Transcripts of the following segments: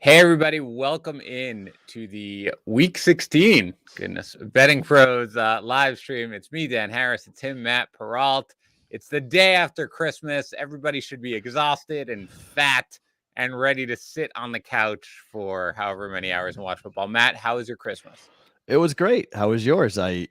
Hey everybody, welcome in to the Week 16, Betting Pros live stream. It's me, Dan Harris. It's him, Matt Perrault. It's the day after Christmas. Everybody should be exhausted and fat and ready to sit on the couch for however many hours and watch football. Matt, how was your Christmas? It was great. How was yours? I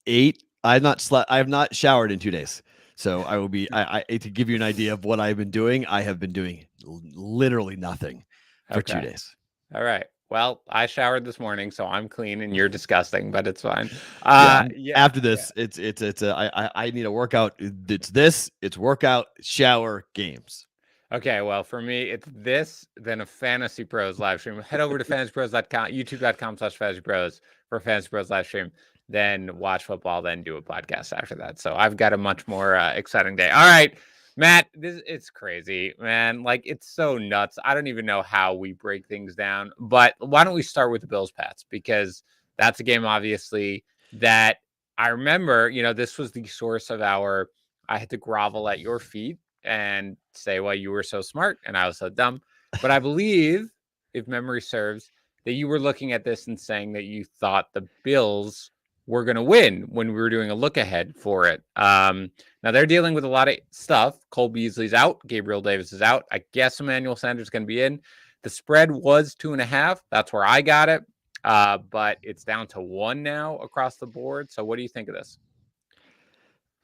ate. I have not slept. I have not showered in 2 days. So I will be. I to give you an idea of what I've been doing. I have been doing literally nothing for 2 days. All right. Well, I showered this morning, so I'm clean, and you're disgusting, but it's fine. After this, I need a workout. It's workout, shower, games. Okay, well, for me, it's this, then a Fantasy Pros live stream. Head over to fantasypros.com, youtube.com/fantasypros for Fantasy Pros live stream, then watch football, then do a podcast after that. So I've got a much more exciting day. All right, Matt, it's crazy, man. Like, it's so nuts. I don't even know how we break things down, but why don't we start with the Bills-Pats? Because that's a game, obviously, that I remember, this was the source of I had to grovel at your feet and say, well, you were so smart and I was so dumb. But I believe, if memory serves, that you were looking at this and saying that you thought the Bills were going to win when we were doing a look ahead for it. Now they're dealing with a lot of stuff. Cole Beasley's out. Gabriel Davis is out. I guess Emmanuel Sanders is going to be in. The spread was 2.5. That's where I got it. But it's down to 1 now across the board. So what do you think of this?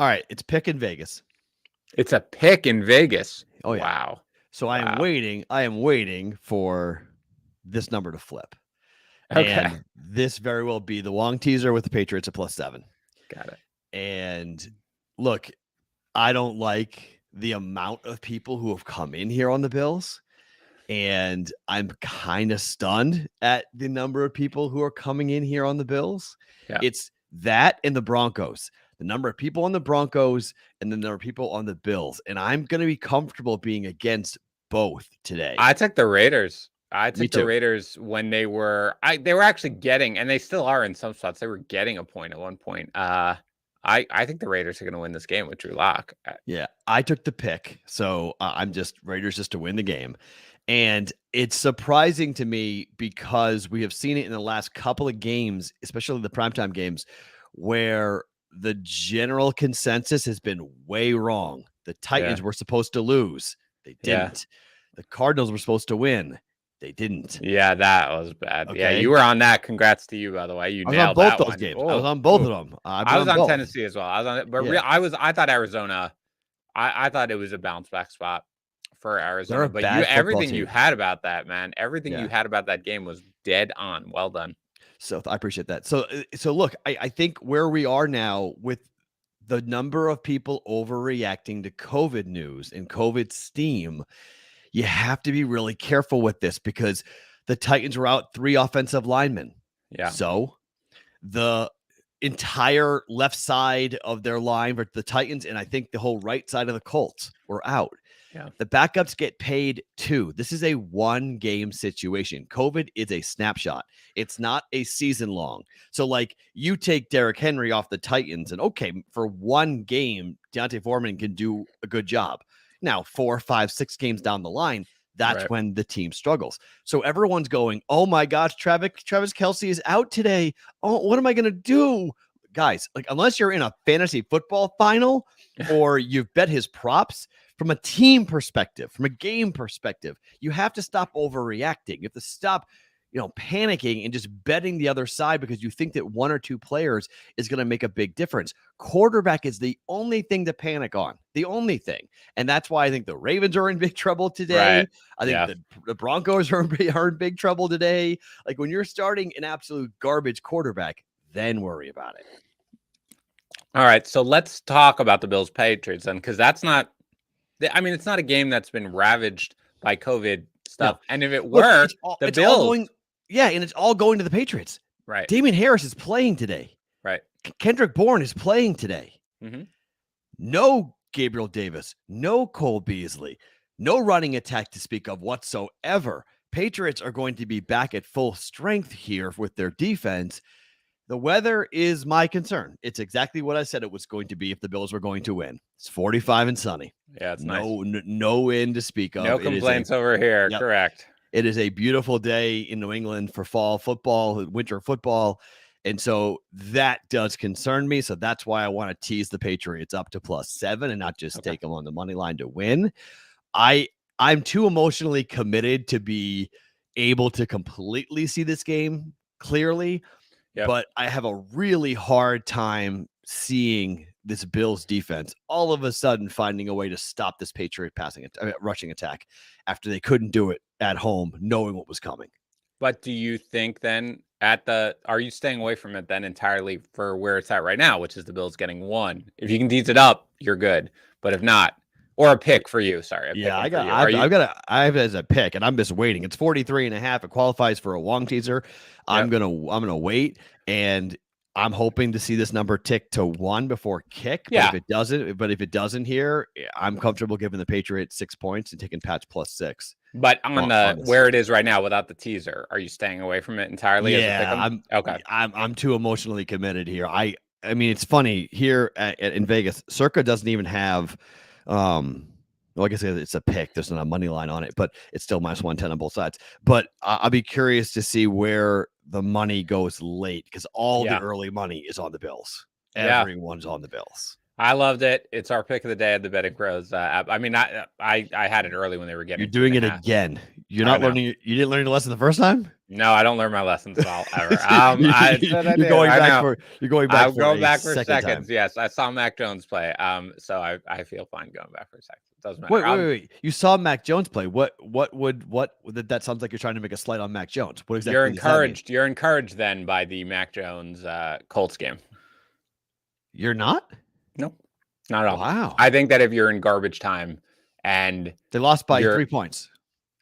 All right. It's pick in Vegas. It's a pick in Vegas. Oh, yeah. Wow. So I am waiting for this number to flip. Okay. And this very well be the long teaser with the Patriots at +7. Got it. And look, I don't like the amount of people who have come in here on the Bills. And I'm kind of stunned at the number of people who are coming in here on the Bills. Yeah. It's that and the Broncos. The number of people on the Broncos and the number of people on the Bills. And I'm going to be comfortable being against both today. I took the Raiders. I took the Raiders when they were actually getting, and they still are in some spots, they were getting a point at one point. I think the Raiders are going to win this game with Drew Lock. Yeah, I took the pick. So I'm just Raiders just to win the game. And it's surprising to me because we have seen it in the last couple of games, especially the primetime games, where the general consensus has been way wrong. The Titans were supposed to lose. They didn't. The Cardinals were supposed to win. They didn't. Yeah, that was bad. Okay. Yeah, you were on that. Congrats to you, by the way. You nailed both that those one. games. I was on both of them. I was on Tennessee as well. I was on it, but I thought Arizona. I thought it was a bounce back spot for Arizona. But everything you had about that, man, everything you had about that game was dead on. Well done. So I appreciate that. So look, I think where we are now with the number of people overreacting to COVID news and COVID steam, you have to be really careful with this because the Titans were out 3 offensive linemen. Yeah. So the entire left side of their line for the Titans, and I think the whole right side of the Colts were out. Yeah. The backups get paid too. This is a 1-game situation. COVID is a snapshot. It's not a season long. So like you take Derrick Henry off the Titans and okay, for 1 game, Deontay Foreman can do a good job. Now, 4, 5, 6 games down the line, that's when the team struggles. So everyone's going, oh my gosh, Travis Kelce is out today. Oh, what am I going to do? Guys, like unless you're in a fantasy football final or you've bet his props, from a team perspective, from a game perspective, you have to stop overreacting. You have to stop, panicking and just betting the other side because you think that 1 or 2 players is going to make a big difference. Quarterback is the only thing to panic on, the only thing. And that's why I think the Ravens are in big trouble today. Right. I think the Broncos are in big trouble today. Like when you're starting an absolute garbage quarterback, then worry about it. All right. So let's talk about the Bills Patriots then, because it's not a game that's been ravaged by COVID stuff. No. And if it were, the Bills. And it's all going to the Patriots. Right. Damian Harris is playing today. Right. Kendrick Bourne is playing today. Mm-hmm. No Gabriel Davis. No Cole Beasley. No running attack to speak of whatsoever. Patriots are going to be back at full strength here with their defense. The weather is my concern. It's exactly what I said it was going to be if the Bills were going to win. It's 45 and sunny. Yeah, it's nice. No wind to speak of. No complaints over here. Yep. Correct. It is a beautiful day in New England for fall football, winter football. And so that does concern me. So that's why I want to tease the Patriots up to +7 and not just take them on the money line to win. I'm too emotionally committed to be able to completely see this game clearly, but I have a really hard time seeing this Bills defense all of a sudden finding a way to stop this Patriot rushing attack after they couldn't do it at home, knowing what was coming. But do you think then are you staying away from it then entirely for where it's at right now, which is the Bills getting 1? If you can tease it up, you're good. But if not, or a pick for you, sorry. I have it as a pick, and I'm just waiting. It's 43.5. It qualifies for a Wong teaser. I'm gonna wait, and I'm hoping to see this number tick to 1 before kick. Yeah. But if it doesn't here, I'm comfortable giving the Patriots 6 points and taking Pats +6. But on where it is right now without the teaser, are you staying away from it entirely? Yeah, I'm too emotionally committed here. I mean, it's funny here in Vegas. Circa doesn't even have. Well, I guess it's a pick. There's not a money line on it, but it's still -110 on both sides. But I'll be curious to see where the money goes late because all the early money is on the Bills. Everyone's on the Bills. I loved it. It's our pick of the day at the BettingPros app. I mean, I had it early when they were getting. You're doing it again. You're not learning. You didn't learn your lesson the first time. No, I don't learn my lessons at all ever. You're going back for. I'm going back for seconds. Yes, I saw Mac Jones play. So I feel fine going back for a second. It doesn't matter. Wait. You saw Mac Jones play. What that sounds like you're trying to make a slight on Mac Jones. What exactly? You're encouraged then by the Mac Jones Colts game. You're not. Nope, not at all. Wow. I think that if you're in garbage time and they lost by 3 points.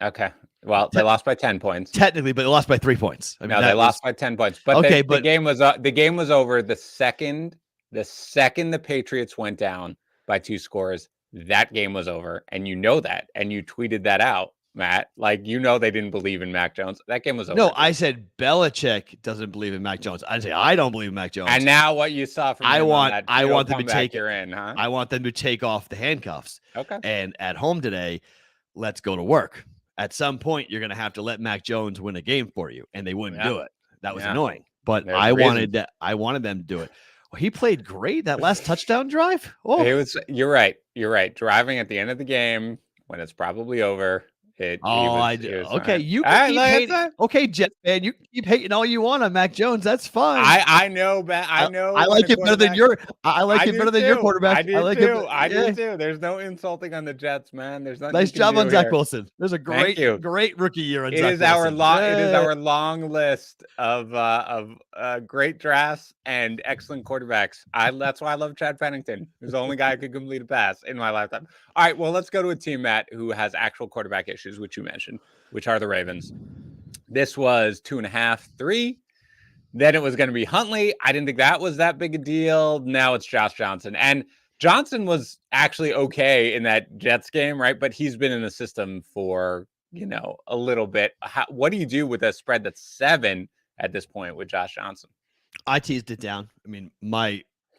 Okay. Well, they lost by 10 points. Technically, but they lost by 3 points. I mean, they lost by 10 points. But the game was over the second the Patriots went down by 2 scores. That game was over, and you know that, and you tweeted that out, Matt. Like, you know they didn't believe in Mac Jones. That game was over. No, I said Belichick doesn't believe in Mac Jones. I say I don't believe in Mac Jones. And now what you saw from I want them to take huh? I want them to take off the handcuffs. Okay. And at home today, let's go to work. At some point, you're going to have to let Mac Jones win a game for you, and they wouldn't do it. That was annoying. But I wanted them to do it. Well, he played great that last touchdown drive. Oh, You're right. Driving at the end of the game when it's probably over. Okay, Jets fan, you keep hating all you want on Mac Jones. That's fine. I know, but I know. I like it better than your. I like it better than your quarterback. I do too. There's no insulting on the Jets, man. There's nothing. Nice job on Zach Wilson. There's a great rookie year on Zach Wilson. It is our long list of great drafts and excellent quarterbacks. That's why I love Chad Pennington. He's the only guy who could complete a pass in my lifetime. All right, well, let's go to a team, Matt, who has actual quarterback issues, which you mentioned, which are the Ravens. This was 2.5, 3. Then it was going to be Huntley. I didn't think that was that big a deal. Now it's Josh Johnson. And Johnson was actually okay in that Jets game, right? But he's been in the system for, a little bit. What do you do with a spread that's 7 at this point with Josh Johnson? I teased it down. I mean,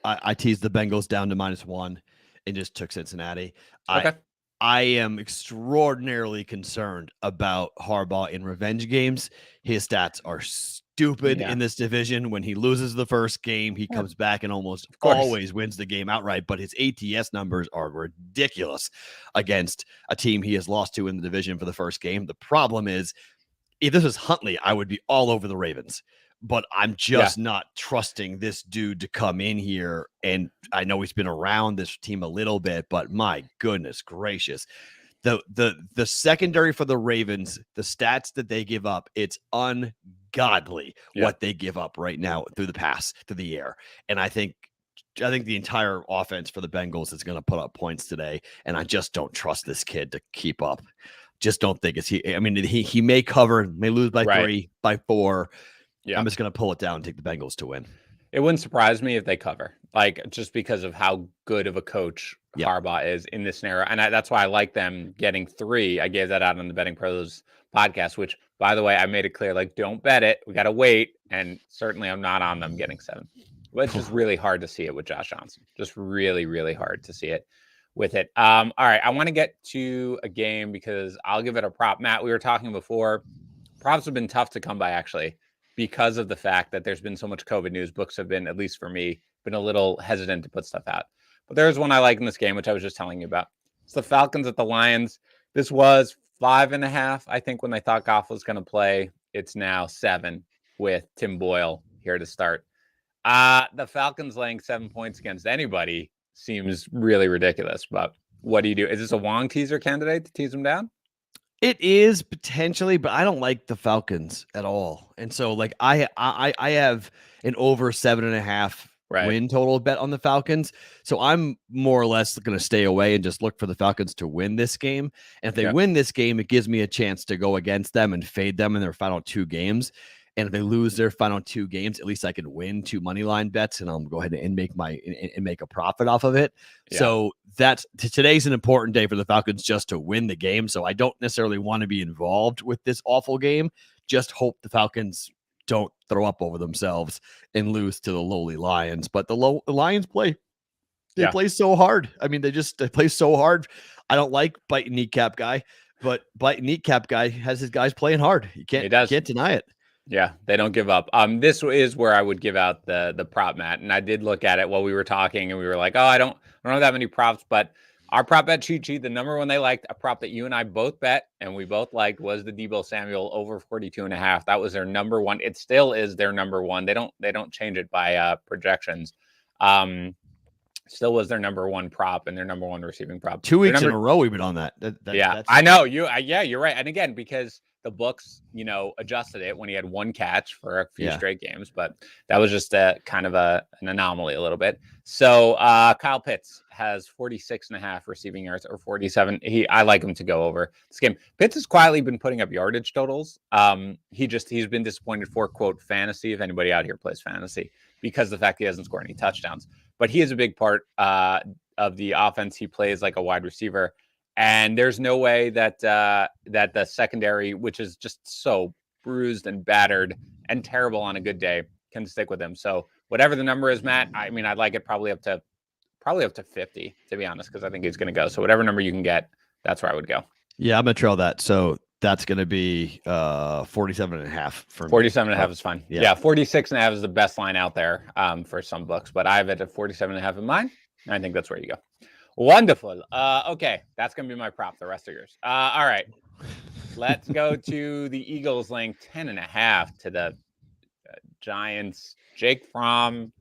I teased the Bengals down to -1 and just took Cincinnati. Okay. I am extraordinarily concerned about Harbaugh in revenge games. His stats are stupid in this division. When he loses the first game, he comes back and almost always wins the game outright. But his ATS numbers are ridiculous against a team he has lost to in the division for the first game. The problem is, if this was Huntley, I would be all over the Ravens. But I'm just not trusting this dude to come in here. And I know he's been around this team a little bit, but my goodness gracious. The secondary for the Ravens, the stats that they give up, it's ungodly what they give up right now through the pass, through the air. And I think the entire offense for the Bengals is going to put up points today. And I just don't trust this kid to keep up. Just don't think it's he. I mean, he may cover, may lose by 3, by 4. Yeah. I'm just going to pull it down and take the Bengals to win. It wouldn't surprise me if they cover, just because of how good of a coach Harbaugh is in this scenario. And that's why I like them getting 3. I gave that out on the BettingPros podcast, which, by the way, I made it clear, don't bet it. We got to wait. And certainly I'm not on them getting 7. But it's just really hard to see it with Josh Johnson. Just really, really hard to see it with it. All right, I want to get to a game because I'll give it a prop. Matt, we were talking before. Props have been tough to come by, actually, because of the fact that there's been so much COVID news. Books have been, at least for me, been a little hesitant to put stuff out. But there's one I like in this game, which I was just telling you about. It's the Falcons at the Lions. This was 5.5, I think, when they thought Goff was going to play. It's now 7 with Tim Boyle here to start. The Falcons laying 7 points against anybody seems really ridiculous. But what do you do? Is this a Wong teaser candidate to tease them down? It is potentially, but I don't like the Falcons at all. And so like I have an over 7.5 win total bet on the Falcons. So I'm more or less going to stay away and just look for the Falcons to win this game. And if they win this game, it gives me a chance to go against them and fade them in their final 2 games. And if they lose their final 2 games, at least I can win 2 money line bets, and I'll go ahead and make a profit off of it. Yeah. So today's an important day for the Falcons just to win the game. So I don't necessarily want to be involved with this awful game. Just hope the Falcons don't throw up over themselves and lose to the lowly Lions. But the Lions play so hard. I mean, they play so hard. I don't like Bite Kneecap Guy, but Bite Kneecap Guy has his guys playing hard. You can't deny it. Yeah, they don't give up. This is where I would give out the prop, Matt. And I did look at it while we were talking, and we were like, I don't have that many props, but our prop bet cheat sheet, the number one they liked, a prop that you and I both bet and we both liked, was the Deebo Samuel over 42.5. That was their number one. It still is their number one. They don't change it by projections. Still was their number one prop and their number one receiving prop. 2 weeks in a row we've been on that. I know you're right. And again, because the books, adjusted it when he had 1 catch for a few straight games, but that was just a kind of an anomaly a little bit. So Kyle Pitts has 46.5 receiving yards, or 47. I like him to go over this game. Pitts has quietly been putting up yardage totals. He's been disappointed for, quote, fantasy, if anybody out here plays fantasy, because the fact he hasn't scored any touchdowns. But he is a big part of the offense. He plays like a wide receiver. And there's no way that that the secondary, which is just so bruised and battered and terrible on a good day, can stick with him. So whatever the number is, Matt, I mean, I'd like it probably up to 50, to be honest, because I think he's going to go. So whatever number you can get, that's where I would go. Yeah, I'm going to trail that. So that's going to be 47.5 for me. 47.5 is fine. Yeah, 46.5 is the best line out there for some books, but I have it at 47.5 in mine. And I think that's where you go. Wonderful. Okay, that's going to be my prop. The rest are yours. All right. Let's go to the Eagles laying 10.5 to the Giants. Jake Fromm.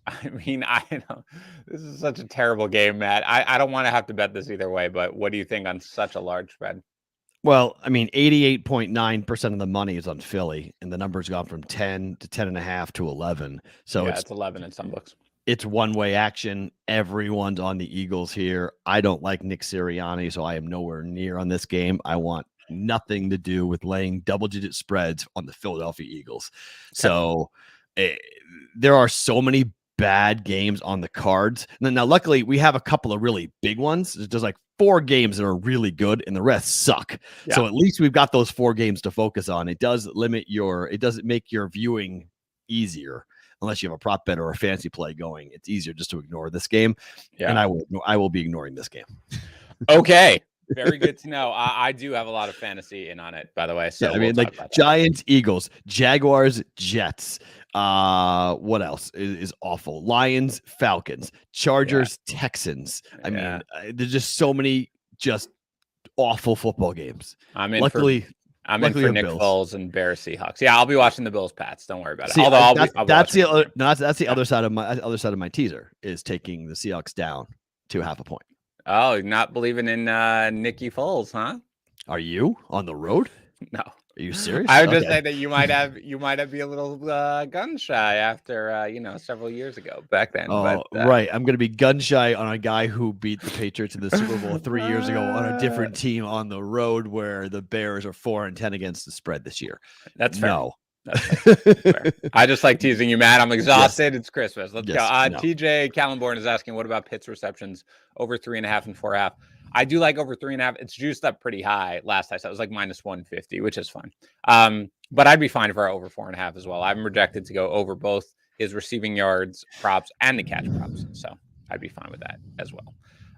I mean, I know this is such a terrible game, Matt. I don't want to have to bet this either way, but what do you think on such a large spread? Well, I mean, 88.9% of the money is on Philly, and the number's gone from 10 to 10.5 to 11. So it's 11 in some books. It's one-way action. Everyone's on the Eagles here. I don't like Nick Sirianni, so I am nowhere near on this game. I want nothing to do with laying double-digit spreads on the Philadelphia Eagles. Okay. So there are so many bad games on the cards. Now, luckily, we have a couple of really big ones. There's like 4 games that are really good, and the rest suck. Yeah. So at least we've got those 4 games to focus on. It doesn't make your viewing easier. Unless you have a prop bet or a fantasy play going, it's easier just to ignore this game. Yeah. And I will be ignoring this game. Okay. Very good to know. I do have a lot of fantasy in on it, by the way. So yeah, I mean, like Giants, Eagles, Jaguars, Jets. What else is awful? Lions, Falcons, Chargers, Texans. I mean, there's just so many just awful football games. I'm in for Nick Foles and Bears Seahawks. Yeah, I'll be watching the Bills Pats. Don't worry about it. See, although that's the other side of my teaser is taking the Seahawks down to 0.5 point. Oh, you're not believing in Nicky Foles, huh? Are you on the road? No. Are you serious? I would just say that you might have be a little gun shy after several years ago back then. Oh, but, right. I'm going to be gun shy on a guy who beat the Patriots in the Super Bowl 3 years ago on a different team on the road, where the Bears are 4-10 against the spread this year. That's fair. No. That's fair. I just like teasing you, Matt. I'm exhausted. Yes. It's Christmas. Let's go. TJ Callenborn is asking, what about Pitt's receptions over 3.5 and 4.5? I do like over 3.5. It's juiced up pretty high. Last I saw it was like -150, which is fun. But I'd be fine for over 4.5 as well. I'm projected to go over both his receiving yards props and the catch props, so I'd be fine with that as well.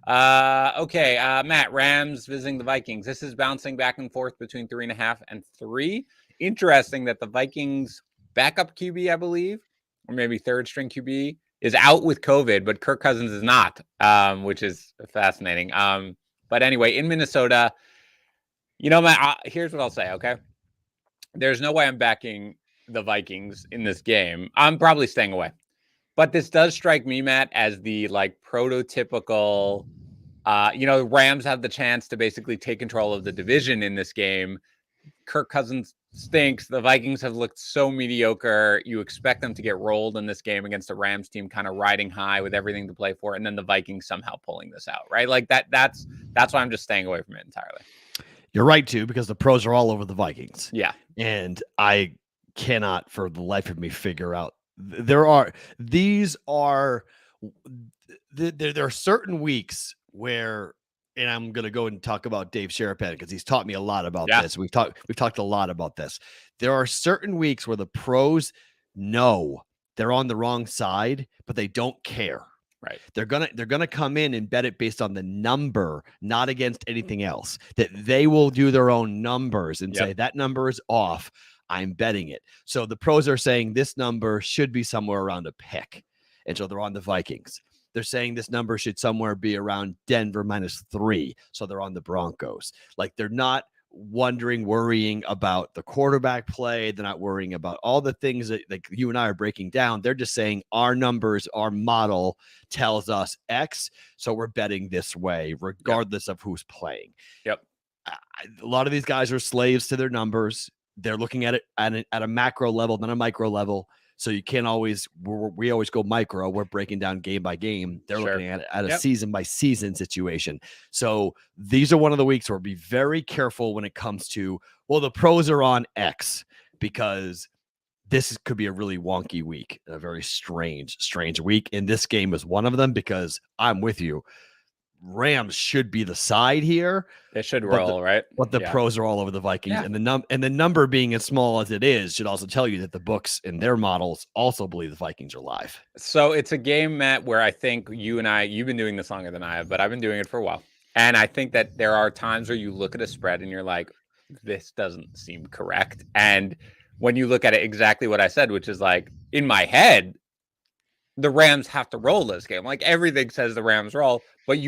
Okay, Matt, Rams visiting the Vikings. This is bouncing back and forth between 3.5 and 3. Interesting that the Vikings backup QB, I believe, or maybe third string QB, is out with COVID, but Kirk Cousins is not, which is fascinating. But anyway, in Minnesota, Matt, here's what I'll say, okay? There's no way I'm backing the Vikings in this game. I'm probably staying away. But this does strike me, Matt, as the prototypical, Rams have the chance to basically take control of the division in this game. Kirk Cousins stinks. The Vikings have looked so mediocre. You expect them to get rolled in this game against the Rams team, kind of riding high with everything to play for, and then the Vikings somehow pulling this out, right? Like that's why I'm just staying away from it entirely. You're right, too, because the pros are all over the Vikings. Yeah. And I cannot for the life of me figure out. There are certain weeks where, and I'm going to go and talk about Dave Sherapan because he's taught me a lot about this. We've talked a lot about this. There are certain weeks where the pros know they're on the wrong side, but they don't care. Right. They're gonna come in and bet it based on the number, not against anything else. That they will do their own numbers and say that number is off. I'm betting it. So the pros are saying this number should be somewhere around a pick, and so they're on the Vikings. They're saying this number should somewhere be around Denver -3, so they're on the Broncos. Like they're not worrying about the quarterback play. They're not worrying about all the things that like you and I are breaking down. They're just saying our numbers, our model tells us X, so we're betting this way, regardless of who's playing. Yep. A lot of these guys are slaves to their numbers. They're looking at it at a macro level, not a micro level. So you can't always, we always go micro. We're breaking down game by game. They're looking at it at a season by season situation. So these are one of the weeks where be very careful when it comes to, well, the pros are on X because this could be a really wonky week, a very strange week. And this game is one of them because I'm with you. Rams should be the side here. They should roll, right? But the pros are all over the Vikings, and the number being as small as it is should also tell you that the books and their models also believe the Vikings are live. So it's a game, Matt, where I think you've been doing this longer than I have, but I've been doing it for a while. And I think that there are times where you look at a spread and you're like, this doesn't seem correct. And when you look at it, exactly what I said, which is like in my head, the Rams have to roll this game. Like everything says the Rams roll, but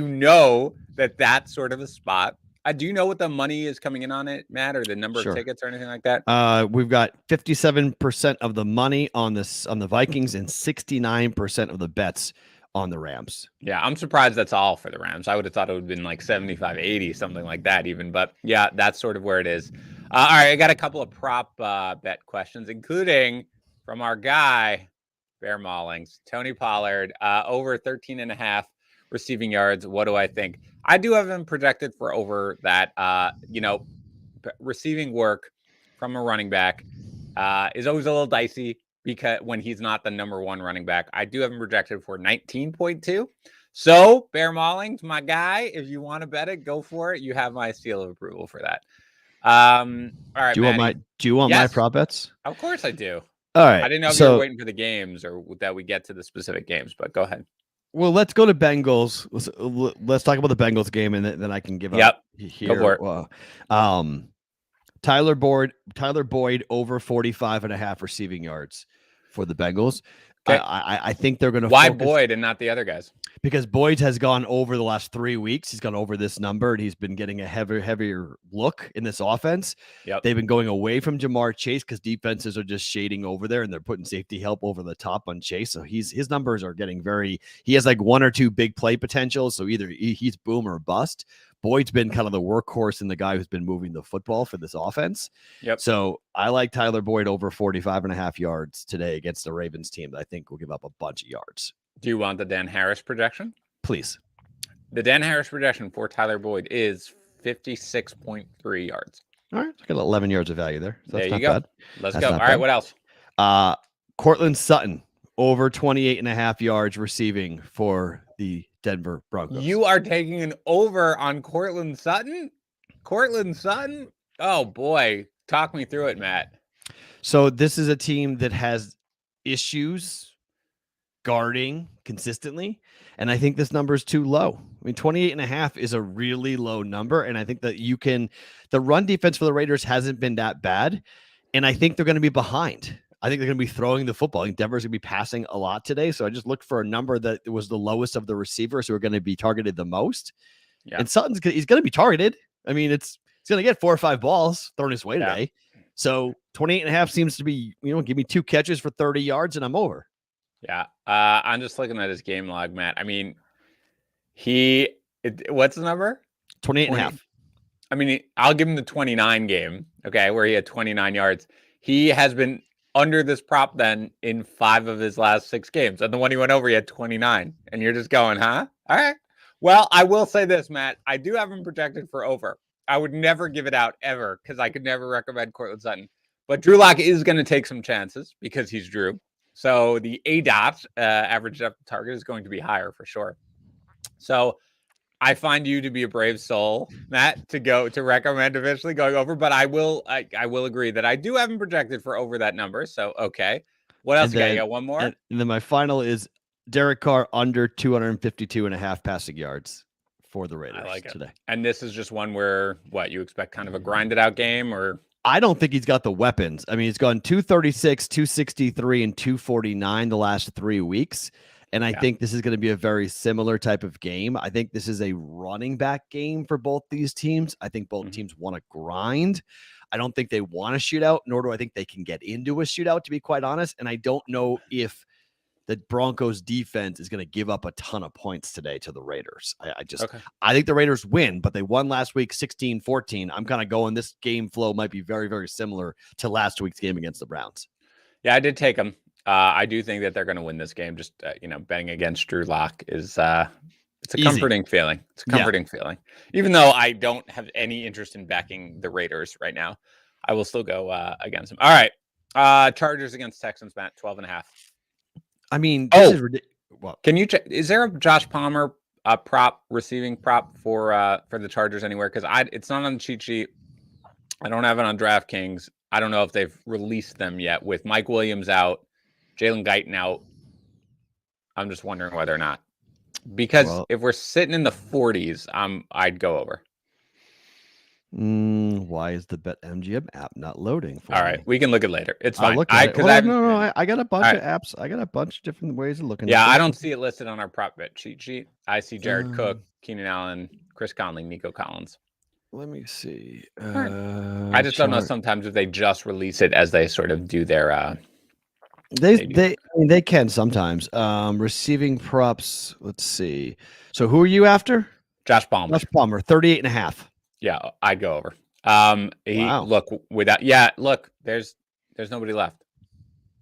that's sort of a spot. Do you know what the money is coming in on it, Matt, or the number of tickets or anything like that? We've got 57% of the money on the Vikings and 69% of the bets on the Rams. Yeah, I'm surprised that's all for the Rams. I would have thought it would have been like 75, 80, something like that even. But yeah, that's sort of where it is. All right, I got a couple of prop bet questions, including from our guy, Bear Maulings, Tony Pollard, over 13.5 receiving yards. What do I think? I do have him projected for over that. Receiving work from a running back is always a little dicey because when he's not the number one running back, I do have him projected for 19.2. So Bear Maulings, my guy, if you want to bet it, go for it. You have my seal of approval for that. All right. Do you want my prop bets? Of course I do. All right. I didn't know if you were waiting for the games or that we get to the specific games, but go ahead. Well, let's go to Bengals. Let's talk about the Bengals game, and then I can give up here. Go for it. Tyler Boyd over 45.5 receiving yards for the Bengals. Okay. I think they're going to. Why Boyd and not the other guys? Because Boyd has gone over the last 3 weeks. He's gone over this number, and he's been getting a heavier look in this offense. Yep. They've been going away from Jamar Chase because defenses are just shading over there, and they're putting safety help over the top on Chase. So his numbers are getting he has like one or two big play potentials. So either he's boom or bust. Boyd's been kind of the workhorse and the guy who's been moving the football for this offense. Yep. So I like Tyler Boyd over 45.5 yards today against the Ravens team that I think will give up a bunch of yards. Do you want the Dan Harris projection? Please. The Dan Harris projection for Tyler Boyd is 56.3 yards. All right. I got 11 yards of value there. So there you go. Bad. Let's go. All right. What else? Cortland Sutton over 28.5 yards receiving for the Denver Broncos. You are taking an over on Cortland Sutton? Cortland Sutton? Oh, boy. Talk me through it, Matt. So this is a team that has issues guarding consistently, and I think this number is too low. I mean, 28.5 is a really low number. And I think that the run defense for the Raiders hasn't been that bad. And I think they're going to be behind. I think they're going to be throwing the football. I think Denver's going to be passing a lot today. So I just looked for a number that was the lowest of the receivers who are going to be targeted the most. Yeah. And he's going to be targeted. I mean, he's going to get 4 or 5 balls thrown his way today. So 28.5 seems to be, give me 2 catches for 30 yards and I'm over. Yeah. I'm just looking at his game log, Matt. I mean, what's the number? 28.5. I mean, I'll give him the 29 game, okay, where he had 29 yards. He has been under this prop then in 5 of his last 6 games. And the one he went over, he had 29. And you're just going, huh? All right. Well, I will say this, Matt. I do have him projected for over. I would never give it out ever because I could never recommend Courtland Sutton. But Drew Lock is going to take some chances because he's Drew. So the ADOT, average depth of target, is going to be higher for sure. So I find you to be a brave soul, Matt, to recommend eventually going over. But I will agree that I do have him projected for over that number. So okay, what else you got? You got one more? And then my final is Derek Carr under 252.5 passing yards for the Raiders today. And this is just one where you expect kind of a grinded out game, or I don't think he's got the weapons. I mean, he's gone 236, 263, and 249 the last 3 weeks. And I think this is going to be a very similar type of game. I think this is a running back game for both these teams. I think both teams want to grind. I don't think they want a shootout, nor do I think they can get into a shootout, to be quite honest. And I don't know if the Broncos defense is going to give up a ton of points today to the Raiders. I think the Raiders win, but they won last week 16-14. I'm kind of going, this game flow might be very, very similar to last week's game against the Browns. Yeah, I did take them. I do think that they're going to win this game. Just, betting against Drew Lock is it's a comforting feeling. It's a comforting feeling. Even though I don't have any interest in backing the Raiders right now, I will still go against them. All right. Chargers against Texans, Matt, 12.5. I mean, this is ridiculous. Well, can you check? Is there a Josh Palmer receiving prop for the Chargers anywhere? Because it's not on the cheat sheet. I don't have it on DraftKings. I don't know if they've released them yet with Mike Williams out, Jalen Guyton out. I'm just wondering whether or not. Because if we're sitting in the 40s, I'd go over. Why is the BetMGM app not loading? All right, we can look at it later. It's fine. I got a bunch of apps. I got a bunch of different ways of looking. Yeah, I don't see it listed on our prop bet cheat sheet. I see Jared Cook, Keenan Allen, Chris Conley, Nico Collins. Let me see. I just don't know sometimes if they just release it as they sort of do their. They can sometimes. Receiving props. Let's see. So who are you after? Josh Palmer. 38.5. Yeah, I'd go over. Look without. Yeah, look. There's nobody left.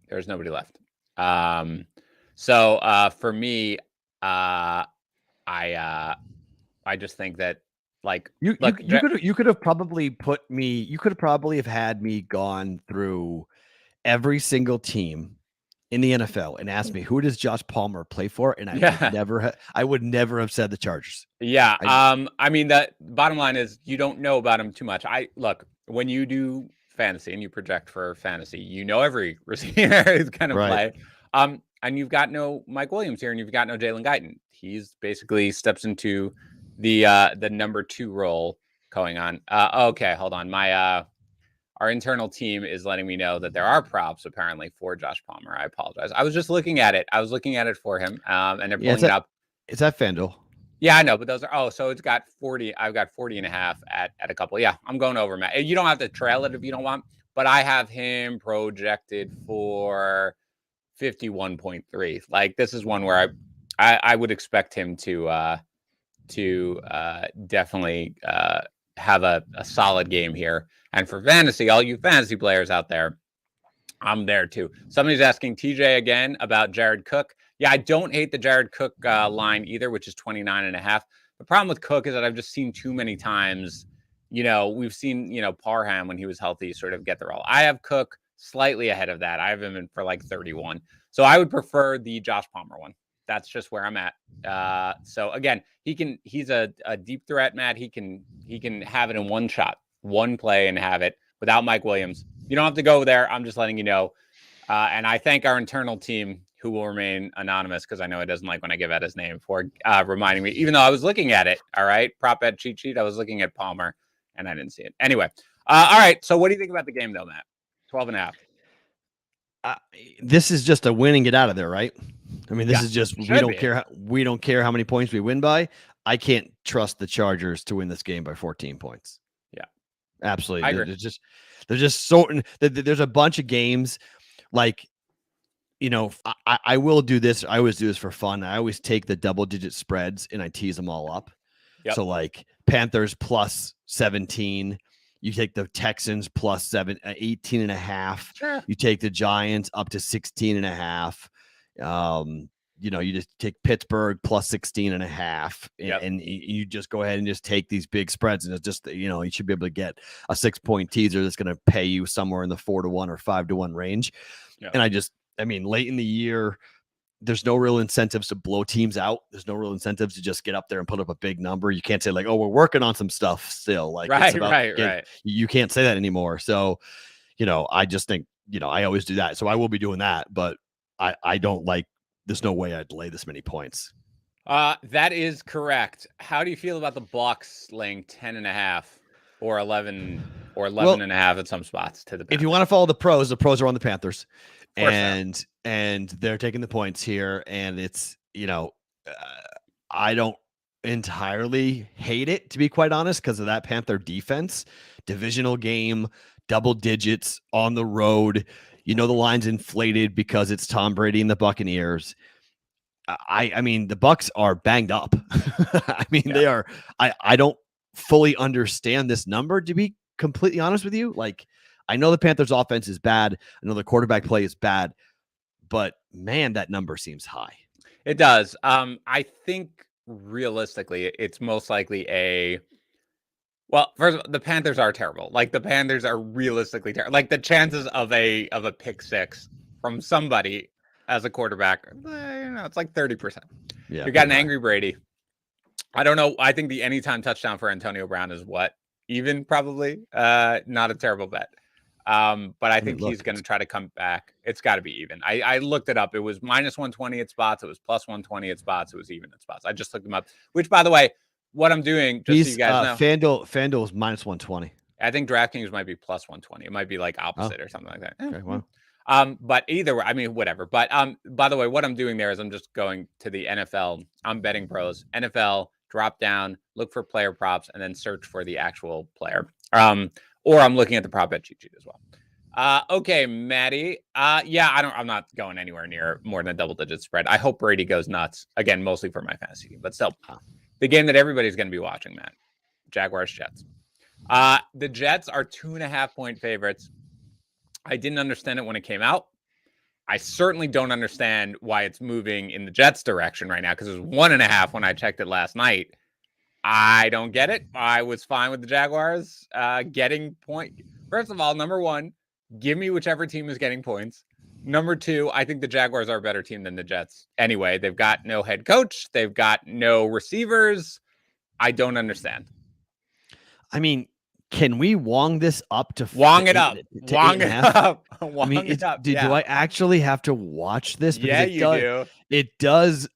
There's nobody left. So for me, I just think that you could have probably put me. You could have probably have had me gone through every single team in the NFL and asked me, who does Josh Palmer play for? And I would never have said the Chargers. Yeah. I mean, the bottom line is you don't know about him too much. When you do fantasy and you project for fantasy, every receiver is going to play. And you've got no Mike Williams here and you've got no Jalen Guyton. He's basically steps into the number 2 role going on. Okay, hold on. Our internal team is letting me know that there are props apparently for Josh Palmer. I apologize. I was just looking at it. I was looking at it for him, and they're pulling it up. Is that FanDuel? Yeah, I know, but those are. So it's got 40. I've got 40.5 at a couple. Yeah, I'm going over, Matt. You don't have to trail it if you don't want, but I have him projected for 51.3. This is one where I would expect him to definitely have a solid game here. And for fantasy, all you fantasy players out there, I'm there too. Somebody's asking TJ again about Jared Cook. Yeah, I don't hate the Jared Cook line either, which is 29.5. The problem with Cook is that I've just seen too many times, we've seen, Parham when he was healthy sort of get the role. I have Cook slightly ahead of that. I have him in for 31. So I would prefer the Josh Palmer one. That's just where I'm at. So again, he's a deep threat, Matt. He can have it in one shot, one play and have it without Mike Williams. You don't have to go there. I'm just letting you know. And I thank our internal team who will remain anonymous because I know he doesn't like when I give out his name, for reminding me, even though I was looking at it. All right. Prop bet cheat sheet. I was looking at Palmer and I didn't see it. Anyway. All right. So what do you think about the game though, Matt? 12.5. This is just a win and get out of there, right? I mean, this is just we don't care how many points we win by. I can't trust the Chargers to win this game by 14 points. Yeah, absolutely. I agree. They're just so. There's a bunch of games like, I will do this. I always do this for fun. I always take the double-digit spreads and I tease them all up. Yep. So like Panthers plus 17. You take the Texans plus 18.5. Sure. You take the Giants up to 16.5. You just take Pittsburgh plus 16.5, and you just go ahead and just take these big spreads, and it's just, you should be able to get a 6-point teaser that's going to pay you somewhere in the 4-1 or 5-1 range. Yep. And late in the year, there's no real incentives to blow teams out. There's no real incentives to just get up there and put up a big number. You can't say like, oh, we're working on some stuff still. Like, right. You can't say that anymore. So, I just think, I always do that. So I will be doing that, but I don't like, there's no way I'd lay this many points. That is correct. How do you feel about the Bucks laying 10.5 or 11 or 11.5 at some spots to the Panthers? If you want to follow the pros are on the Panthers. And they're taking the points here, and it's, I don't entirely hate it, to be quite honest, because of that Panther defense. Divisional game, double digits on the road. The line's inflated because it's Tom Brady and the Buccaneers. I mean, the Bucks are banged up. They are. I don't fully understand this number, to be completely honest with you. Like, I know the Panthers offense is bad. I know the quarterback play is bad, but man, that number seems high. It does. I think realistically, it's most likely well, first of all, the Panthers are terrible. Like, the Panthers are realistically terrible. Like, the chances of a pick six from somebody as a quarterback, it's like 30%. Yeah, you got an angry Brady. I don't know. I think the anytime touchdown for Antonio Brown is even probably. Not a terrible bet. But I think he's going to try to come back. It's got to be even. I looked it up. It was minus 120 at spots. It was plus 120 at spots. It was even at spots. I just looked them up, which, by the way, what I'm doing, so you guys know. FanDuel is minus 120. I think DraftKings might be plus 120. It might be like opposite or something like that. Okay, well. But either way, whatever. But by the way, what I'm doing there is I'm just going to the NFL. I'm BettingPros. NFL, drop down, look for player props, and then search for the actual player. Or I'm looking at the prop bet cheat sheet as well. Okay, Maddie. I'm not going anywhere near more than a double-digit spread. I hope Brady goes nuts. Again, mostly for my fantasy team, but still. The game that everybody's going to be watching, Matt. Jaguars-Jets. The Jets are 2.5-point favorites. I didn't understand it when it came out. I certainly don't understand why it's moving in the Jets' direction right now, because it was 1.5 when I checked it last night. I don't get it. I was fine with the Jaguars getting point. First of all, number one, give me whichever team is getting points. Number two, I think the Jaguars are a better team than the Jets. Anyway, they've got no head coach. They've got no receivers. I don't understand. I mean, can we Wong this up to Wong it up? Wong it up. Do I actually have to watch this? Because you do. It does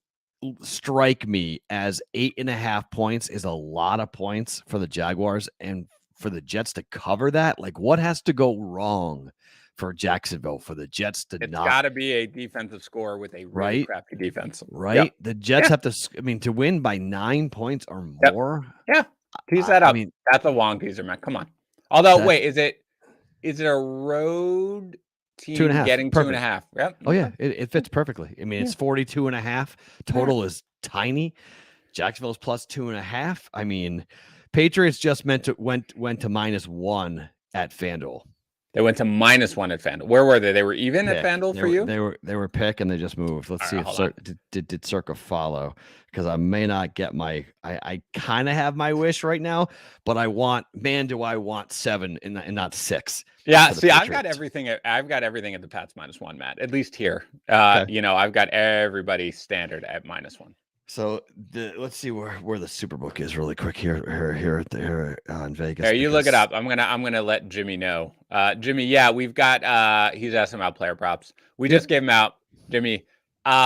strike me as 8.5 points is a lot of points for the Jaguars, and for the Jets to cover that. Like, what has to go wrong for Jacksonville for the Jets to It's got to be a defensive score with a really crappy defense. Right? Yep. The Jets have to, to win by 9 points or more. Yeah. Tease that up. That's a Wong teaser, man. Come on. Although, wait, is it a road team 2.5 getting perfect. 2.5? Yep. Oh, yeah. It fits perfectly. It's 42.5. Total is tiny. Jacksonville's plus 2.5. Patriots just went to -1 at FanDuel. They went to -1 at FanDuel. Where were they? They were even at FanDuel for you? They were pick, and they just moved. Let's see if did Circa follow, because I may not get I kind of have my wish right now, but I want 7 and not 6. Yeah, see, I've got everything at the Pats -1, Matt. At least here. Okay. I've got everybody standard at -1. So let's see where the Superbook is really quick here in Vegas. Here, you look it up. I'm gonna let Jimmy know. Jimmy, yeah, we've got he's asking about player props. We just gave him out, Jimmy.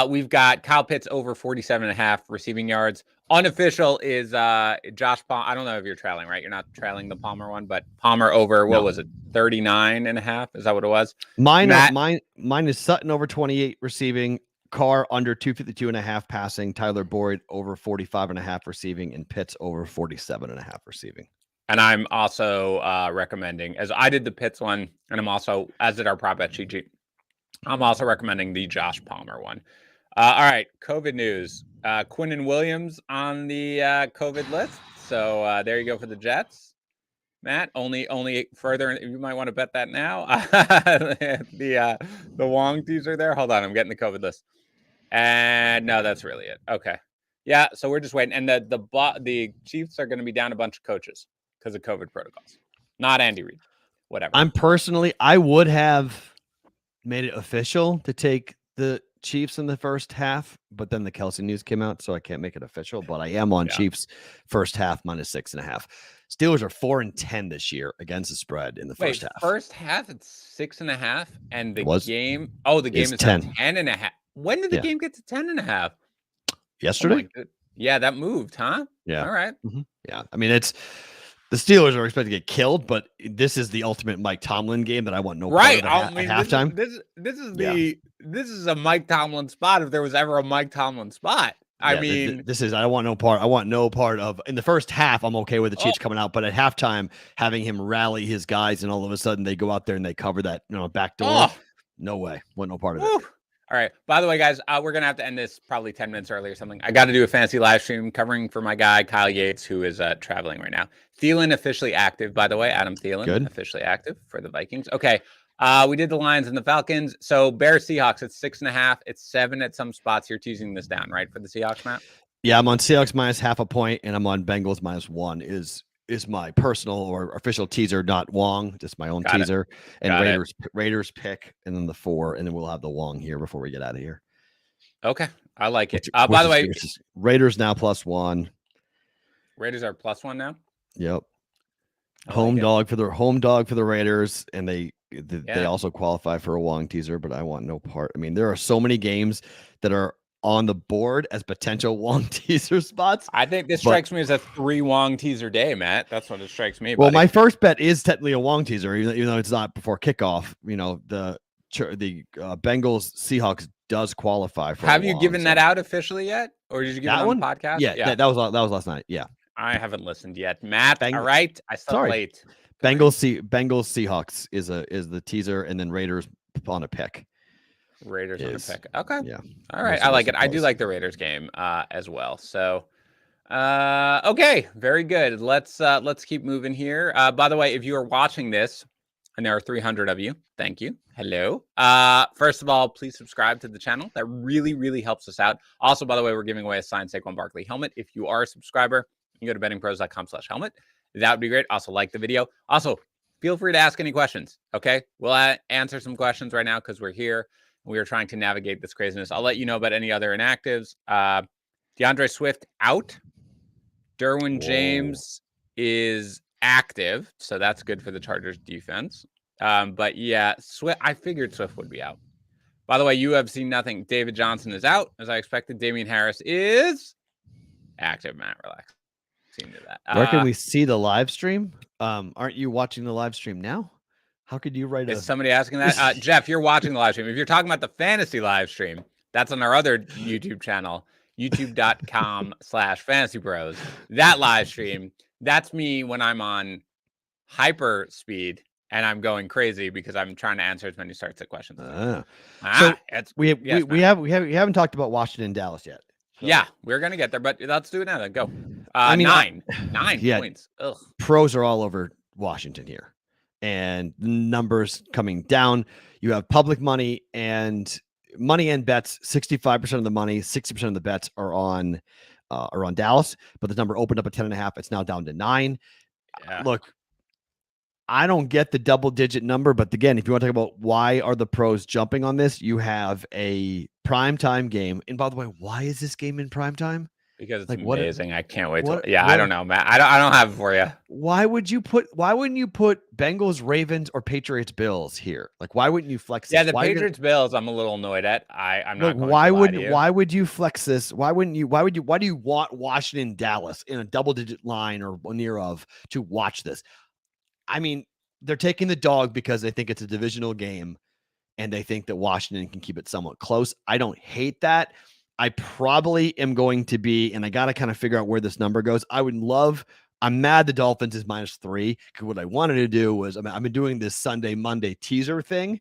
We've got Kyle Pitts over 47.5 receiving yards. Unofficial is Josh Palmer. I don't know if you're trailing, right? You're not trailing the Palmer one, but Palmer over, what was it, 39.5? Is that what it was? Mine is Sutton over 28 receiving, Carr under 252.5 passing, Tyler Boyd over 45.5 receiving, and Pitts over 47.5 receiving. And I'm also recommending, as I did the Pitts one, and I'm also, as did our prop bet cheat sheet, I'm also recommending the Josh Palmer one. All right, COVID news. Quinnen Williams on the COVID list. So there you go for the Jets. Matt, only further. You might want to bet that now. The Wong teaser there. Hold on, I'm getting the COVID list. And no, that's really it. Okay, yeah. So we're just waiting. And the Chiefs are going to be down a bunch of coaches because of COVID protocols. Not Andy Reid. Whatever. I would have made it official to take the Chiefs in the first half, but then the Kelsey news came out, so I can't make it official. But I am on Chiefs first half -6.5. Steelers are 4-10 this year against the spread in the first half. First half it's 6.5, and the game. Oh, the game is 10.5. When did the game get to 10.5? Yesterday. Oh yeah, that moved, huh? Yeah. All right. Mm-hmm. Yeah. I mean, it's the Steelers are expected to get killed, but this is the ultimate Mike Tomlin game that I want no part of at halftime. This is a Mike Tomlin spot if there was ever a Mike Tomlin spot. I mean, this is I want no part of. In the first half, I'm okay with the Chiefs coming out, but at halftime, having him rally his guys, and all of a sudden they go out there and they cover that back door. No way, want no part of it. All right. By the way, guys, we're going to have to end this probably 10 minutes early or something. I got to do a fantasy live stream covering for my guy, Kyle Yates, who is traveling right now. Thielen officially active, by the way. Adam Thielen officially active for the Vikings. Okay. We did the Lions and the Falcons. So Bears Seahawks, it's 6.5. It's 7 at some spots. You're teasing this down, right, for the Seahawks, Matt? Yeah, I'm on Seahawks -0.5 point, and I'm on Bengals -1 is my personal or official teaser, not Wong, just my own teaser. And Raiders pick, and then the 4, and then we'll have the Wong here before we get out of here. Okay, I like it. By the way, Raiders now +1. Raiders are +1 now. Yep. Home dog for the Raiders, and they also qualify for a Wong teaser, but I want no part. I mean, there are so many games that are on the board as potential Wong teaser spots. I think this strikes me as a 3 Wong teaser day, Matt. That's what it strikes me. Well, my first bet is technically a Wong teaser, even though it's not before kickoff. The Bengals Seahawks does qualify for. Have you given that out officially yet, or did you give it on the podcast? Yeah. That was last night. Yeah, I haven't listened yet, Matt. All right, I still late. Bengals Seahawks is the teaser, and then Raiders on a pick. Raiders on a pick. Okay. Yeah. All right. I like it. I do like the Raiders game as well. So okay, very good. Let's keep moving here. By the way, if you are watching this, and there are 300 of you, thank you. Hello. First of all, please subscribe to the channel. That really, really helps us out. Also, by the way, we're giving away a signed Saquon Barkley helmet. If you are a subscriber, you can go to bettingpros.com/helmet. That would be great. Also, like the video. Also, feel free to ask any questions. Okay. We'll answer some questions right now because we're here. We are trying to navigate this craziness. I'll let you know about any other inactives. DeAndre Swift out. Derwin James is active, so that's good for the Chargers defense. But yeah, I figured Swift would be out. By the way, you have seen nothing. David Johnson is out, as I expected. Damian Harris is active. Matt, relax. Seen to that. Where can we see the live stream? Aren't you watching the live stream now? How could you write Is somebody asking that? Jeff, you're watching the live stream. If you're talking about the fantasy live stream, that's on our other YouTube channel, youtube.com/FantasyPros. That live stream, that's me when I'm on hyper speed and I'm going crazy because I'm trying to answer as many starts questions. So we haven't talked about Washington and Dallas yet. So. Yeah, we're gonna get there, but let's do it now. Then go. 9 points. Ugh. Pros are all over Washington here. And numbers coming down. You have public money and bets. 65% of the money, 60% of the bets are on Dallas. But the number opened up at 10.5. It's now down to 9. Yeah. Look, I don't get the double-digit number, but again, if you want to talk about why are the pros jumping on this, you have a primetime game. And by the way, why is this game in primetime? Because it's Like amazing. I can't wait to. what Yeah, I don't know, Matt. I don't have it for you. why wouldn't you put Bengals, Ravens, or Patriots, Bills here? Like, why wouldn't you flex Yeah, this? the Patriots Bills, I'm a little annoyed at. I'm not going to lie to you. Why would you flex this? Why do you want Washington, Dallas in a double digit line or near of to watch this? I mean, they're taking the dog because they think it's a divisional game and they think that Washington can keep it somewhat close. I don't hate that. I probably am going to be, and I got to kind of figure out where this number goes. I'm mad the Dolphins is -3 because what I wanted to do was, I've been doing this Sunday, Monday teaser thing.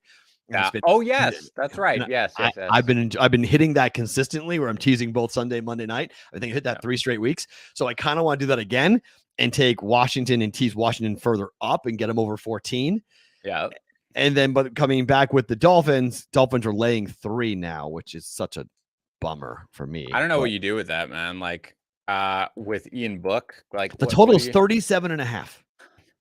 Yeah. Oh, yes, that's right. Yes. I've been hitting that consistently where I'm teasing both Sunday, Monday night. I think I hit that 3 straight weeks. So I kind of want to do that again and take Washington and tease Washington further up and get them over 14. Yeah. And then, but coming back with the Dolphins are laying 3 now, which is such a bummer for me. I don't know what you do with that, man. Like, with Ian Book, like the total is 37.5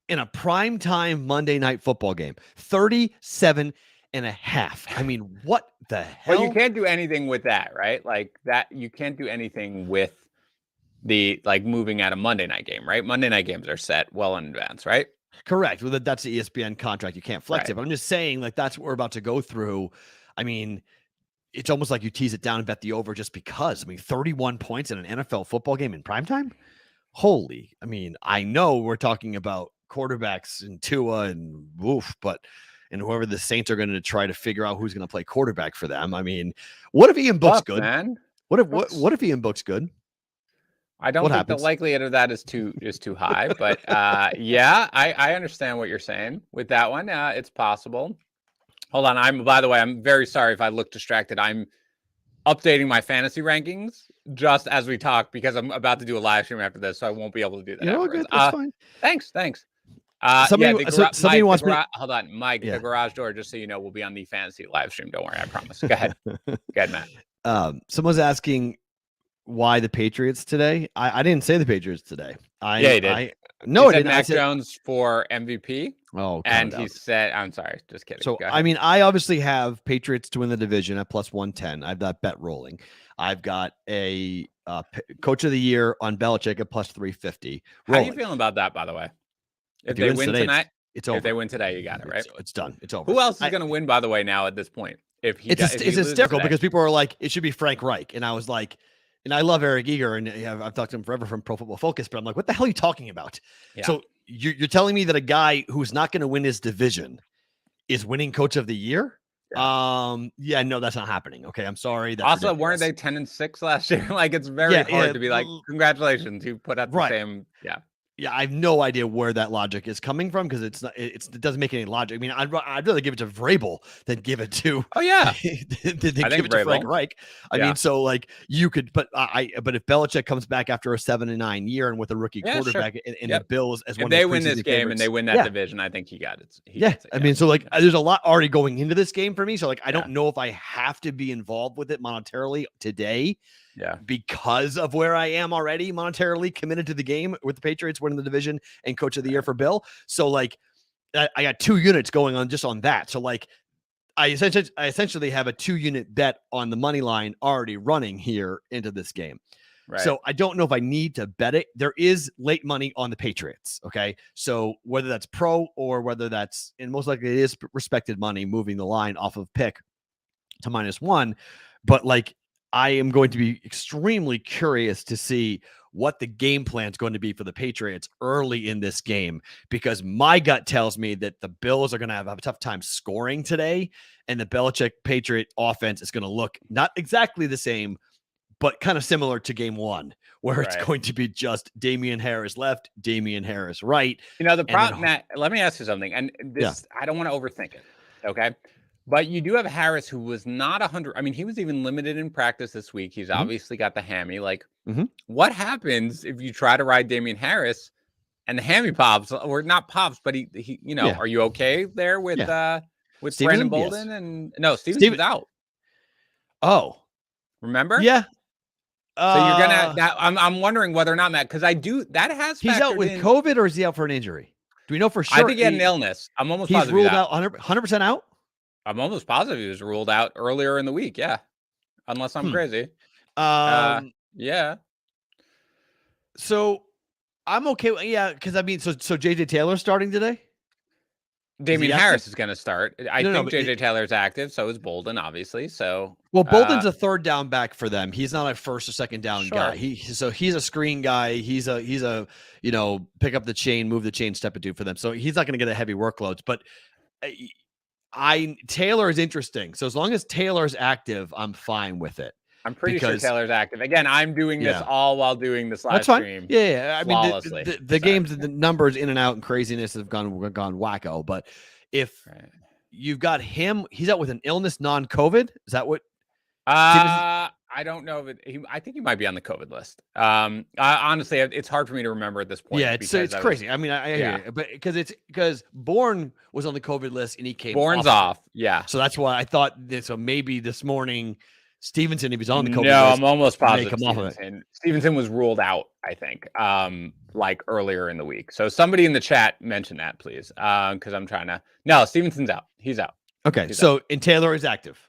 in a primetime Monday night football game. 37.5. I mean, what the hell? Well, you can't do anything with that, right? Like that, you can't do anything with the moving at a Monday night game, right? Monday night games are set well in advance, right? Correct. Well, that's the ESPN contract. You can't flex Right. it. But I'm just saying, that's what we're about to go through. I mean, it's almost like you tease it down and bet the over just because. 31 points in an NFL football game in primetime? Holy. I know we're talking about quarterbacks and Tua and and whoever the Saints are going to try to figure out who's going to play quarterback for them. What if Ian Book's good? Man. What if Ian Book's good? I don't think the likelihood of that is too high, but yeah, I understand what you're saying with that one. It's possible. Hold on. By the way, I'm very sorry if I look distracted. I'm updating my fantasy rankings just as we talk because I'm about to do a live stream after this, so I won't be able to do that. You're all good. That's fine. Thanks. Somebody wants me. Hold on, Mike. Yeah. The garage door, just so you know, will be on the fantasy live stream. Don't worry, I promise. Go ahead. Go ahead, Matt. Someone's asking why the Patriots today. I didn't say the Patriots today. Yeah, you did. No, I didn't. Mac Jones for MVP. Oh, and he said, I'm sorry, just kidding. So, I obviously have Patriots to win the division at +110. I've got bet rolling. I've got a coach of the year on Belichick at +350. How are you feeling about that, by the way? If they win tonight, it's over. If they win today, you got it, right? It's done. It's over. Who else is going to win, by the way, now at this point? It's hysterical because people are like, it should be Frank Reich. And I was like, and I love Eric Eager, and I've talked to him forever from Pro Football Focus, but I'm like, what the hell are you talking about? Yeah. So you're telling me that a guy who's not going to win his division is winning coach of the year? Yeah. No, that's not happening. Okay, I'm sorry. That's also, ridiculous. Weren't they 10-6 last year? It's very hard to be like, congratulations, you put out the same. Yeah, I have no idea where that logic is coming from because it doesn't make any logic. I'd rather give it to Vrabel than give it to than give it to Frank Reich. You could, but if Belichick comes back after a 7-9 year and with a rookie quarterback in the Bills as if they win this game and they win that division, I think he got it. There's a lot already going into this game for me. So I don't know if I have to be involved with it monetarily today. Yeah, because of where I am already monetarily committed to the game with the Patriots winning the division and coach of the year for Bill. So I got 2 units going on just on that. So I essentially have a 2-unit bet on the money line already running here into this game. Right. So I don't know if I need to bet it. There is late money on the Patriots. Okay. So whether that's pro or whether that's, and most likely it is respected money moving the line off of pick to -1. But I am going to be extremely curious to see what the game plan is going to be for the Patriots early in this game, because my gut tells me that the Bills are going to have a tough time scoring today, and the Belichick Patriot offense is going to look not exactly the same, but kind of similar to game 1, where it's going to be just Damian Harris left, Damian Harris right. The problem, Matt, let me ask you something, and this, I don't want to overthink it, okay? But you do have Harris, who was not 100. He was even limited in practice this week. He's obviously got the hammy. What happens if you try to ride Damian Harris and the hammy pops, or not pops, but he are you okay there with Brandon Bolden? Yes. And no, Stevenson's out. Oh, remember? Yeah. So you're gonna. I'm wondering whether or not, Matt, because that has. He's out with COVID, or is he out for an injury? Do we know for sure? I think he had an illness. I'm almost positive he's ruled out 100% out. I'm almost positive he was ruled out earlier in the week. Yeah. Unless I'm crazy. Yeah. So I'm okay. Yeah, because I mean, so JJ Taylor's starting today. Damian Harris is going to start. I No, think but JJ Taylor's active. So is Bolden, obviously. So well, Bolden's a third down back for them. He's not a first or second down guy. He's a screen guy. He's a pick up the chain, move the chain, step it do for them. So he's not going to get a heavy workloads. But Taylor is interesting. So as long as Taylor's active, I'm fine with it. I'm pretty sure Taylor's active. Again, I'm doing this all while doing this live stream. Yeah. I mean, the games, the numbers in and out and craziness have gone wacko. But if you've got him, he's out with an illness, non-COVID. Is that what? I don't know if I think he might be on the COVID list. Honestly, it's hard for me to remember at this point. Yeah, it's crazy. I mean, I hear you, but because Bourne was on the COVID list and he came. Bourne's off. Yeah. So that's why I thought this. So maybe this morning, Stevenson, if he's on the COVID list. No, I'm almost positive Stevenson was ruled out, I think, like earlier in the week. So somebody in the chat mention that, please. Because I'm trying to. No, Stevenson's out. He's out. Okay. And Taylor is active.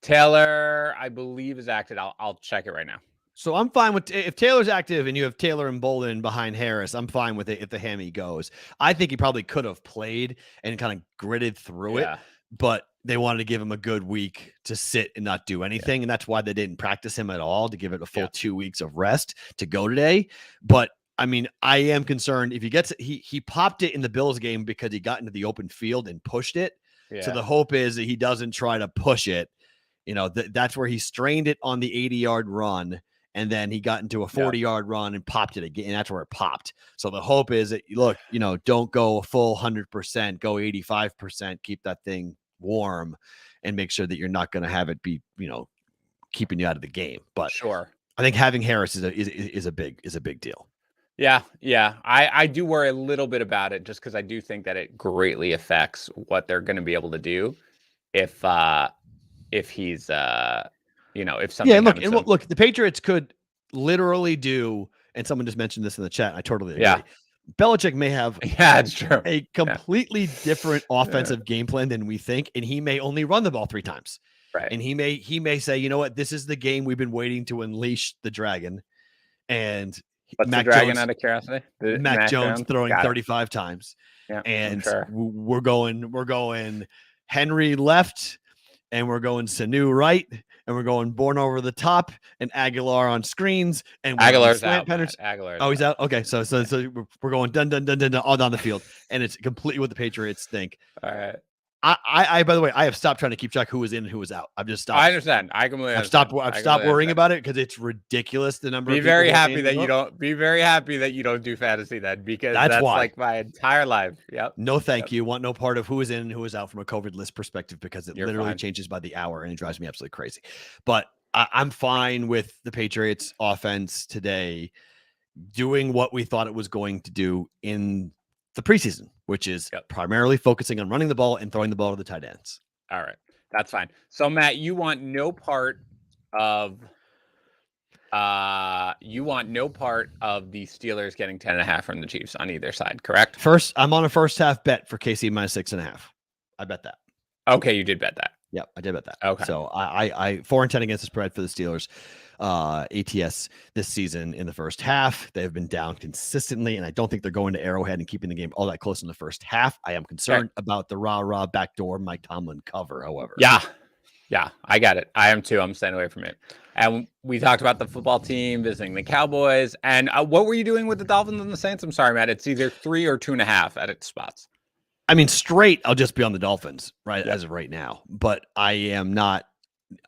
Taylor, I believe, is active. I'll check it right now. So I'm fine with if Taylor's active and you have Taylor and Bolden behind Harris. I'm fine with it if the hammy goes. I think he probably could have played and kind of gritted through it, but they wanted to give him a good week to sit and not do anything, and that's why they didn't practice him at all to give it a full 2 weeks of rest to go today. But I mean, I am concerned if he gets he popped it in the Bills game because he got into the open field and pushed it. Yeah. So the hope is that he doesn't try to push it. That's where he strained it on the 80-yard run, and then he got into a 40-yard run and popped it again. And that's where it popped. So the hope is that, look, don't go a full 100%, go 85%, keep that thing warm, and make sure that you're not going to have it be, keeping you out of the game. But sure, I think having Harris is a big deal. Yeah. I do worry a little bit about it just because I do think that it greatly affects what they're going to be able to do if he's if something look, the Patriots could literally do, and someone just mentioned this in the chat, I totally agree. Belichick may have it's true. a completely different offensive game plan than we think, and he may only run the ball 3 times. Right. And he may say, you know what, this is the game we've been waiting to unleash the dragon. And what's Mac the dragon Jones, out of curiosity? Mac Jones throwing 35 times. Yeah, and we're going Henry left, and we're going Sanu right, and we're going Bourne over the top, and Aguilar on screens, and Aguilar's out. Aguilar's he's out. Okay, so we're going dun all down the field, and it's completely what the Patriots think. All right. I by the way, I have stopped trying to keep track who was in and who was out. I've just stopped. I understand. I completely understand. I've stopped worrying about it because it's ridiculous the number. Be very happy that you don't. Be very happy that you don't do fantasy then, because that's why. Like my entire life. Yep. No, thank you. Want no part of who is in and who is out from a COVID list perspective, because it literally changes by the hour and it drives me absolutely crazy. But I'm fine with the Patriots offense today doing what we thought it was going to do in the preseason, which is primarily focusing on running the ball and throwing the ball to the tight ends. All right. That's fine. So Matt, you want no part of the Steelers getting 10.5 from the Chiefs on either side, correct? I'm on a first half bet for KC minus 6.5. I bet that. Okay, you did bet that. Yep, I did bet that. Okay. So I 4-10 against the spread for the Steelers. ATS this season in the first half. They have been down consistently, and I don't think they're going to Arrowhead and keeping the game all that close in the first half. I am concerned about the rah-rah backdoor Mike Tomlin cover, however. Yeah, I got it. I am too. I'm staying away from it. And we talked about the football team visiting the Cowboys. And what were you doing with the Dolphins and the Saints? I'm sorry, Matt. It's either 3 or 2.5 at its spots. I mean, straight, I'll just be on the Dolphins as of right now. But I am not.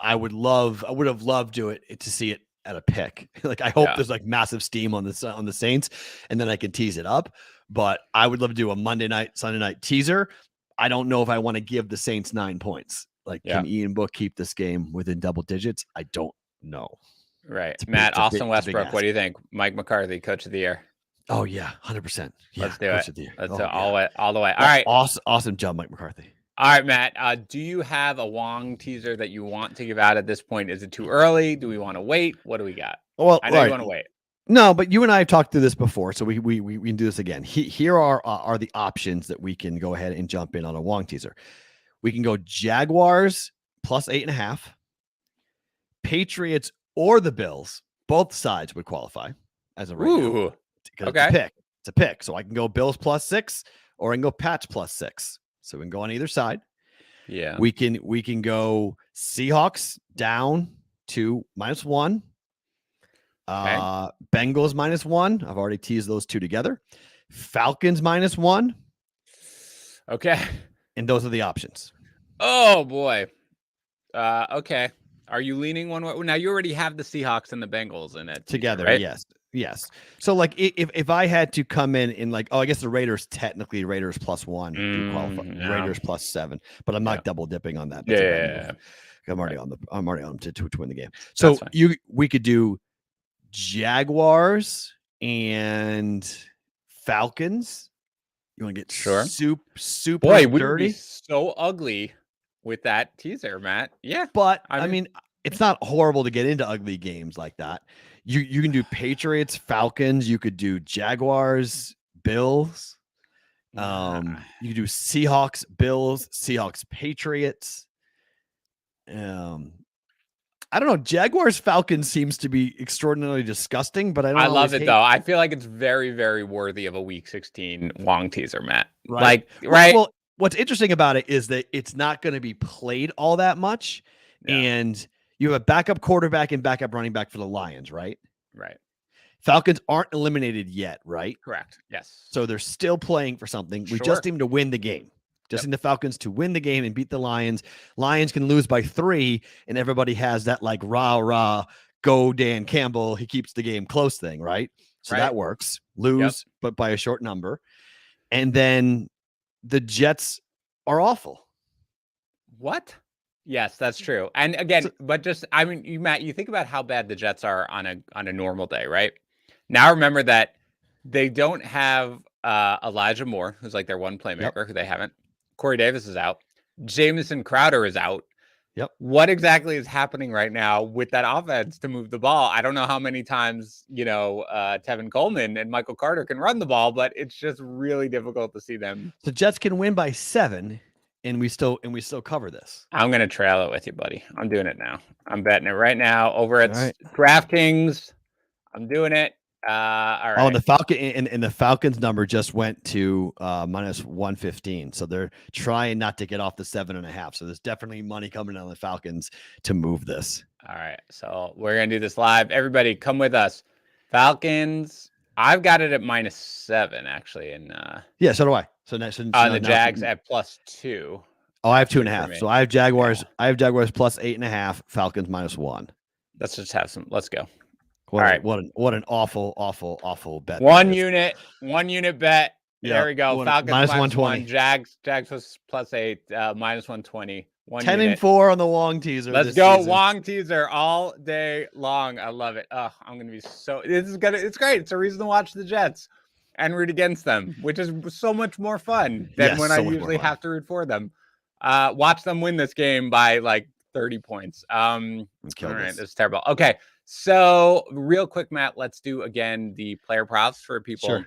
I would have loved to see it at a pick. Like, I hope there's like massive steam on the Saints, and then I can tease it up. But I would love to do a Monday night, Sunday night teaser. I don't know if I want to give the Saints 9 points. Like, can Ian Book keep this game within double digits? I don't know. Right. Matt, Austin Westbrook, what do you think? Mike McCarthy, coach of the year. Oh, yeah, 100%. Yeah, let's do it. Let's do it all the way. All right. Awesome job, Mike McCarthy. All right, Matt, do you have a Wong teaser that you want to give out at this point? Is it too early? Do we want to wait? What do we got? Well, I know you want to wait. No, but you and I have talked through this before, so we can do this again. Here are the options that we can go ahead and jump in on a Wong teaser. We can go Jaguars plus 8.5, Patriots or the Bills. Both sides would qualify as of right now. Ooh. Because Okay. It's a pick. So I can go Bills +6 or I can go Pats +6. So we can go on either side. Yeah. We can go Seahawks down to -1. Okay. Bengals -1. I've already teased those two together. Falcons -1. Okay. And those are the options. Oh boy. Okay. Are you leaning one way? Now you already have the Seahawks and the Bengals in it Together, right? Yes. So like if I had to come in like, I guess the Raiders technically Raiders +1 do qualify. Yeah. Raiders +7, but I'm not double dipping on that. Yeah. That's a bad move. I'm already on them to win the game. That's So fine. we could do Jaguars and Falcons. You want to get Sure. super Boy, we would dirty? be so ugly with that teaser, Matt. Yeah. But I mean, it's not horrible to get into ugly games like that. You can do Patriots, Falcons. You could do Jaguars, Bills. You could do Seahawks, Bills, Seahawks, Patriots. I don't know. Jaguars, Falcons seems to be extraordinarily disgusting, but I love it though. I feel like it's very, very worthy of a Week 16 long teaser, Matt. Right. Right. Well, what's interesting about it is that it's not going to be played all that much, and you have a backup quarterback and backup running back for the Lions, right? Right. Falcons aren't eliminated yet, right? Correct. Yes. So they're still playing for something. We Sure. just need them to win the game. Just need the Falcons to win the game and beat the Lions. Lions can lose by 3, and everybody has that like rah, go Dan Campbell. He keeps the game close thing, right? So that works. Lose, but by a short number. And then the Jets are awful. What? Yes, that's true. And again, but just, I mean, Matt, you think about how bad the Jets are on a normal day, right? Now remember that they don't have Elijah Moore, who's like their one playmaker, who they haven't. Corey Davis is out. Jamison Crowder is out. Yep. What exactly is happening right now with that offense to move the ball? I don't know how many times, Tevin Coleman and Michael Carter can run the ball, but it's just really difficult to see them. The Jets can win by 7, and we still cover this. I'm going to trail it with you, buddy. I'm doing it now. I'm betting it right now over at DraftKings. I'm doing it. All right. Oh, the Falcon and the Falcons number just went to -115. So they're trying not to get off the 7.5. So there's definitely money coming on the Falcons to move this. All right. So we're going to do this live. Everybody come with us. Falcons. I've got it at -7 actually. And yeah, so do I. So the Jags at +2. Oh, I have 2.5. So I have Jaguars. Yeah. I have Jaguars +8.5. Falcons -1. Let's just have some. Let's go. All right. What an awful bet. One unit bet. Yeah. There we go. Falcons -120. Jags was +8, -120. 10 and 4 on the Wong teaser. Let's go season. Wong teaser all day long. I love it. Oh, I'm gonna be it's great. It's a reason to watch the Jets and root against them, which is so much more fun than when I usually have to root for them. Watch them win this game by like 30 points. All right, this is terrible. Okay. So real quick, Matt, let's do again the player props for people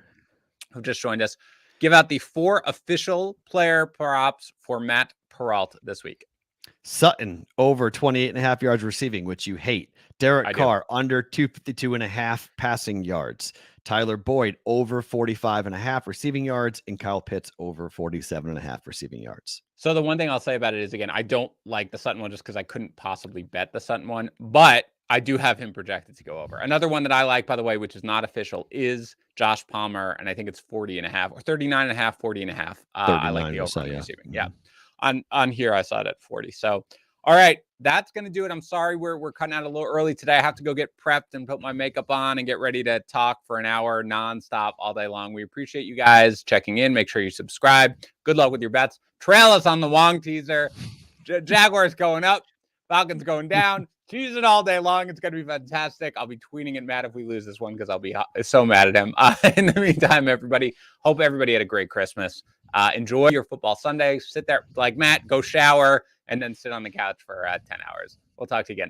who just joined us. Give out the 4 official player props for Matt Perrault this week. Sutton over 28.5 yards receiving, which you hate. Derek Carr under 252.5 passing yards. Tyler Boyd over 45.5 receiving yards, and Kyle Pitts over 47.5 receiving yards. So the one thing I'll say about it is, again, I don't like the Sutton one just because I couldn't possibly bet the Sutton one, but I do have him projected to go over. Another one that I like, by the way, which is not official, is Josh Palmer, and I think it's 40.5 or 39.5, 40.5. I like the over receiving. Yeah. On here, I saw it at 40. So, all right, that's going to do it. I'm sorry we're cutting out a little early today. I have to go get prepped and put my makeup on and get ready to talk for an hour nonstop all day long. We appreciate you guys checking in. Make sure you subscribe. Good luck with your bets. Trail us on the Wong teaser. Jaguars going up. Falcons going down. Tease it all day long. It's going to be fantastic. I'll be tweeting at Matt if we lose this one because I'll be so mad at him. In the meantime, everybody, hope everybody had a great Christmas. Enjoy your football Sunday. Sit there like Matt, go shower, and then sit on the couch for 10 hours. We'll talk to you again.